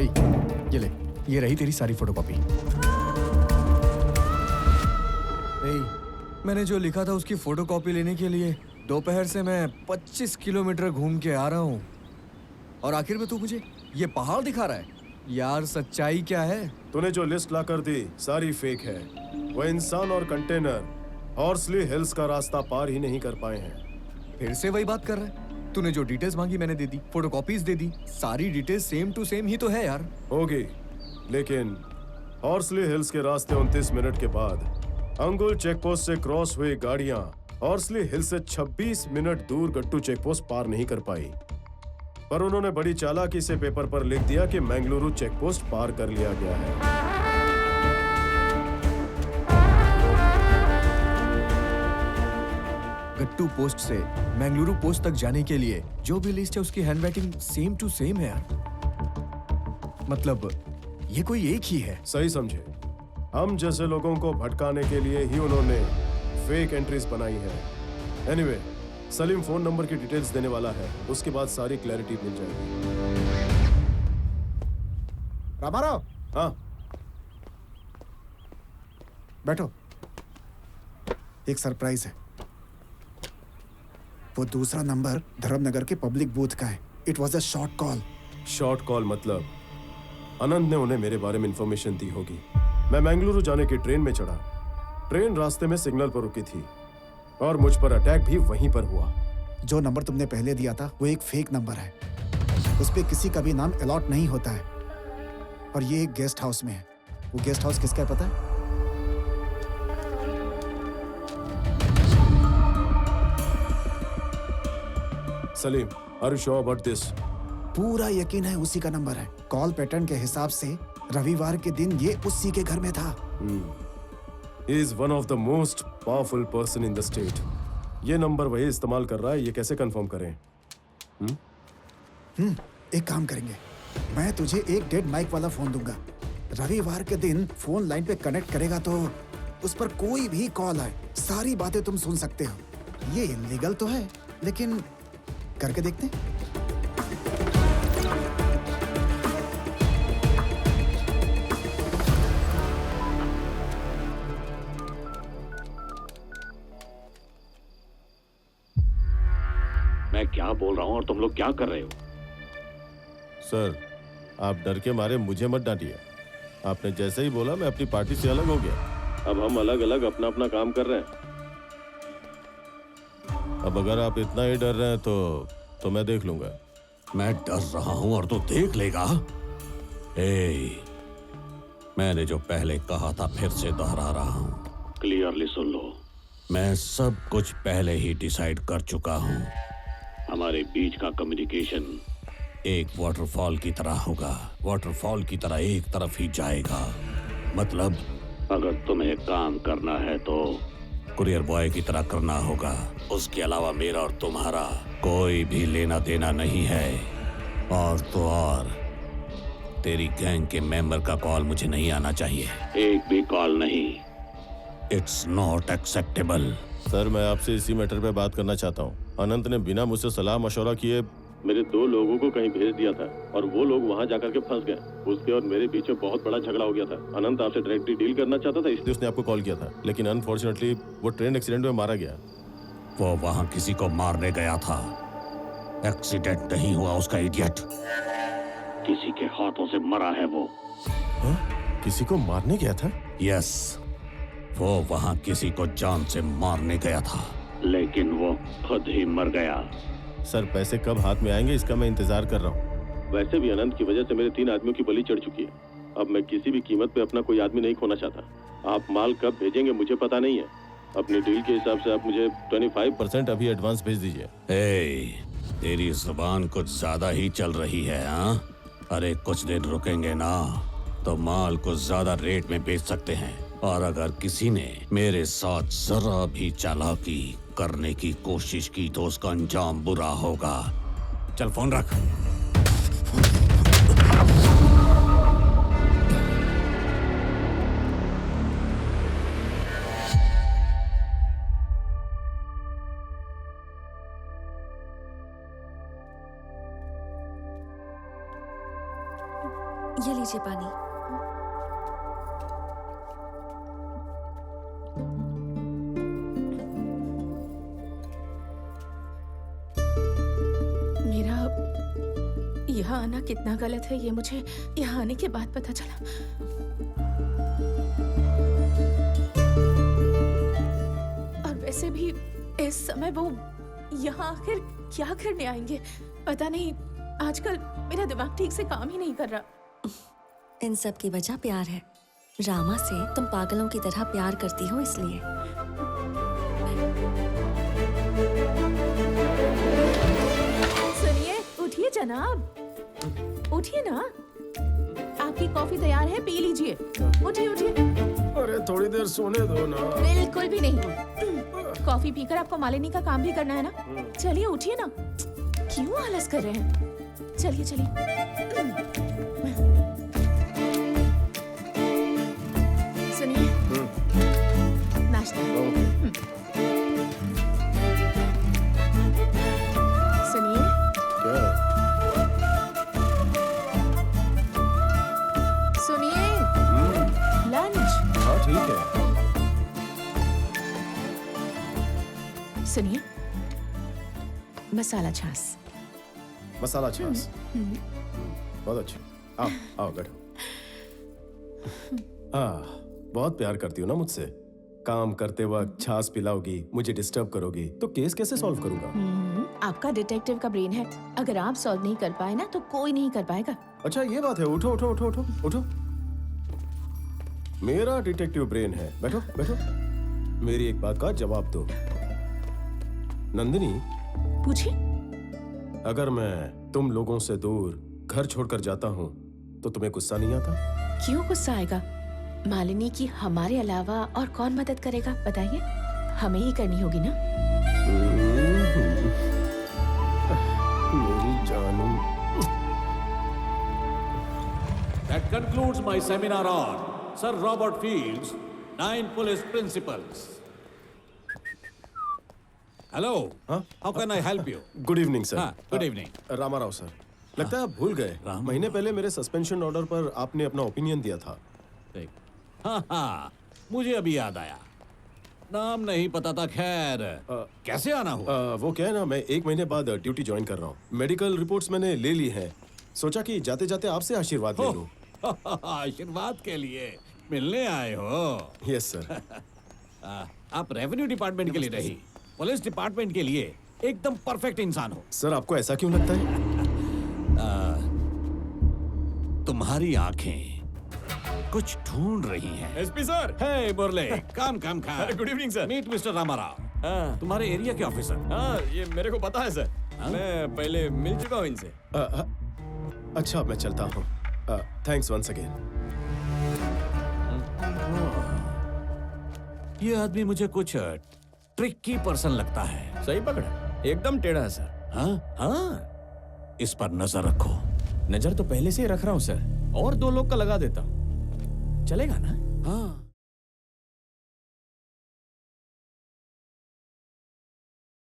ए, ये ले, ये रही तेरी सारी फोटोकॉपी। मैंने जो लिखा था उसकी फोटोकॉपी लेने के लिए दोपहर से मैं 25 किलोमीटर घूम के आ रहा हूँ, और आखिर में तू मुझे ये पहाड़ दिखा रहा है। यार सच्चाई क्या है? तूने जो लिस्ट ला कर दी सारी फेक है। वो इंसान और कंटेनर हॉर्सली हिल्स का रास्ता पार ही नहीं कर पाए हैं। फिर से वही बात कर रहा है? तूने जो डिटेल्स मांगी मैंने दे दी, फोटोकॉपीज दे दी, सारी डिटेल्स सेम टू सेम ही तो है यार। होगी, लेकिन हॉर्सली हिल्स के रास्ते 29 मिनट के बाद अंगुल चेकपोस्ट से क्रॉस हुई गाड़ियां हॉर्सली हिल से 26 मिनट दूर गट्टू चेकपोस्ट पार नहीं कर पाई, पर उन्होंने बड़ी चालाकी से पेपर पर लिख दिया कि मंगलुरु चेकपोस्ट पार कर लिया गया है। गट्टू पोस्ट से मंगलुरु पोस्ट तक जाने के लिए जो भी लिस्ट है उसकी हैंडराइटिंग सेम टू सेम है यार। मतलब ये कोई एक ही है। सही समझे, हम जैसे लोगों को भटकाने के लिए ही उन्होंने फेक एंट्रीज बनाई है। एनीवे, सलीम फोन नंबर की डिटेल्स देने वाला है, उसके बाद सारी क्लैरिटी मिल जाएगी। रामाराव, हाँ बैठो। एक सरप्राइज है। वो दूसरा नंबर धर्मनगर के पब्लिक बूथ का है। It was a short call. Short call मतलब अनंत ने उन्हें मेरे बारे में इंफॉर्मेशन दी होगी। मैं मंगलुरु जाने की ट्रेन में चढ़ा। ट्रेन रास्ते में सिग्नल पर रुकी थी और मुझ पर अटैक भी वहीं पर हुआ। जो नंबर तुमने पहले दिया था वो एक फेक नंबर है। उस पे किसी का भी नाम अलॉट नहीं होता है, और ये एक गेस्ट हाउस में है। वो गेस्ट हाउस किसका है पता है? Salim, are you sure about this? पूरा यकीन है उसी का नंबर है। कॉल पैटर्न के हिसाब से रविवार के दिन ये उसी के घर में था। He is one of the most powerful person in the state. ये नंबर वही इस्तेमाल कर रहा है, ये कैसे कंफर्म करें? एक काम करेंगे, मैं तुझे एक डेड माइक वाला फोन दूंगा। रविवार के दिन फोन लाइन पे कनेक्ट करेगा तो उस पर कोई भी कॉल आए सारी बातें तुम सुन सकते हो। ये इलीगल तो है, लेकिन करके देखते हैं। मैं क्या बोल रहा हूँ और तुम लोग क्या कर रहे हो? सर, आप डर के मारे मुझे मत डांटिए। आपने जैसे ही बोला मैं अपनी पार्टी से अलग हो गया। अब हम अलग अलग अपना अपना काम कर रहे हैं। अब अगर आप इतना ही डर रहे हैं तो मैं देख लूंगा। मैं डर रहा हूँ और तू देख लेगा? मैंने जो पहले कहा था फिर से दोहरा रहा हूँ। क्लियरली सुन लो, मैं सब कुछ पहले ही डिसाइड कर चुका हूँ। हमारे बीच का कम्युनिकेशन एक वाटरफॉल की तरह होगा। वाटरफॉल की तरह एक तरफ ही जाएगा। मतलब अगर तुम्हें काम करना है तो कुरियर बॉय की तरह करना होगा। उसके अलावा मेरा और तुम्हारा कोई भी लेना देना नहीं है। और तो और तेरी गैंग के मेंबर का कॉल मुझे नहीं आना चाहिए। एक भी कॉल नहीं। It's not acceptable. सर, मैं आपसे इसी मैटर पे बात करना चाहता हूँ। अनंत ने बिना मुझसे सलाह मशवरा किए मेरे 2 लोगों को कहीं भेज दिया था और वो लोग वहाँ जाकर के फंस गए। उसके और मेरे बीच में बहुत बड़ा झगड़ा हो गया था। अनंत आपसे डायरेक्टली डील करना चाहता था, इसलिए उसने आपको कॉल किया था, लेकिन अनफॉर्चुनेटली वो ट्रेन एक्सीडेंट में मारा गया। वो वहाँ किसी को मारने गया था, एक्सीडेंट नहीं हुआ उसका, इडियट। किसी के हाथों से मरा है वो। किसी को मारने गया था? यस, वो वहाँ किसी को जान से मारने गया था, लेकिन वो खुद ही मर गया। सर, पैसे कब हाथ में आएंगे इसका मैं इंतजार कर रहा हूँ। वैसे भी अनंत की वजह से मेरे 3 आदमियों की बलि चढ़ चुकी है। अब मैं किसी भी कीमत पे अपना कोई आदमी नहीं खोना चाहता। आप माल कब भेजेंगे मुझे पता नहीं है। अपनी डील के हिसाब से आप मुझे 25% अभी एडवांस भेज दीजिए। तेरी जुबान कुछ ज्यादा ही चल रही है, हाँ? अरे कुछ दिन रुकेंगे ना तो माल को ज्यादा रेट में बेच सकते हैं, और अगर किसी ने मेरे साथ जरा भी चालाकी करने की कोशिश की तो उसका अंजाम बुरा होगा। चल फोन रख। ये लीजिए पानी। मेरा यहाँ आना कितना गलत है ये मुझे यहाँ आने के बाद पता चला। और वैसे भी इस समय वो यहाँ आखिर क्या करने आएंगे पता नहीं। आजकल मेरा दिमाग ठीक से काम ही नहीं कर रहा। इन सब की वजह प्यार है। रामा से तुम पागलों की तरह प्यार करती हो इसलिए। सुनिए, उठिए जनाब, उठिए ना। आपकी कॉफी तैयार है, पी लीजिए। उठिए उठिए। अरे थोड़ी देर सोने दो ना। बिल्कुल भी नहीं। कॉफी पीकर आपको मालिनी का काम भी करना है ना। चलिए उठिए ना। क्यों आलस कर रहे हैं? चलिए चलिए। सुनिए, नाश्ता। सुनिए, क्या है? सुनिए, लंच। हाँ ठीक है। सुनिए, मसाला छाछ। मसाला छाछ। बहुत अच्छा। आओ आओ बैठो। बहुत प्यार करती हो ना मुझसे। काम करते वक्त छाछ पिलाओगी, मुझे डिस्टर्ब करोगी, तो केस कैसे सॉल्व करूंगा? आपका डिटेक्टिव का ब्रेन है। अगर आप सॉल्व नहीं कर पाए ना तो कोई नहीं कर पाएगा। अच्छा ये बात है। उठो उठो उठो उठो उठो। मेरा डिटेक्टिव ब्रेन है। बैठो बैठो। मेरी एक बात का जवाब दो। नंदिनी, पूछिए। अगर मैं तुम लोगों से दूर घर छोड़कर जाता हूँ तो तुम्हें गुस्सा नहीं आता? क्यों गुस्सा आएगा? मालिनी की हमारे अलावा और कौन मदद करेगा बताइए? हमें ही करनी होगी ना। मेरी जानू। That concludes my seminar on Sir Robert Field's 9 police principles. Hello. Huh? How can I help you? Good evening sir. हाँ, good evening. रामाराव सर। लगता है आप भूल गए। राम- महीने पहले मेरे सस्पेंशन ऑर्डर पर आपने अपना ओपिनियन दिया था। देख। हाँ, मुझे अभी याद आया। नाम नहीं पता था। खैर, कैसे आना हुआ? वो क्या है ना, मैं 1 महीने बाद ड्यूटी ज्वाइन कर रहा हूँ। मेडिकल रिपोर्ट्स मैंने ले ली हैं। सोचा कि जाते जाते आपसे आशीर्वाद ले लूं। आशीर्वाद के लिए मिलने आए हो? Yes sir. आप रेवेन्यू डिपार्टमेंट के लिए नहीं, पुलिस डिपार्टमेंट के लिए एकदम परफेक्ट इंसान हो। सर आपको ऐसा क्यों लगता है? तुम्हारी आंखें कुछ ढूंढ रही हैं। SP sir. हे मुरले, काम काम खा। Good evening sir. Meet mister Ramarao, हाँ तुम्हारे एरिया के ऑफिसर। हाँ, ये मेरे को पता है सर। हाँ? मैं पहले मिल चुका हूँ इनसे। अच्छा मैं चलता हूँ। Thanks once again. ये आदमी मुझे कुछ ट्रिकी पर्सन लगता है। सही पकड़ा, एकदम टेढ़ा है सर। हाँ? हाँ, इस पर नजर रखो। नजर तो पहले से ही रख रहा हूँ सर, और 2 लोग का लगा देता हूँ। चलेगा ना?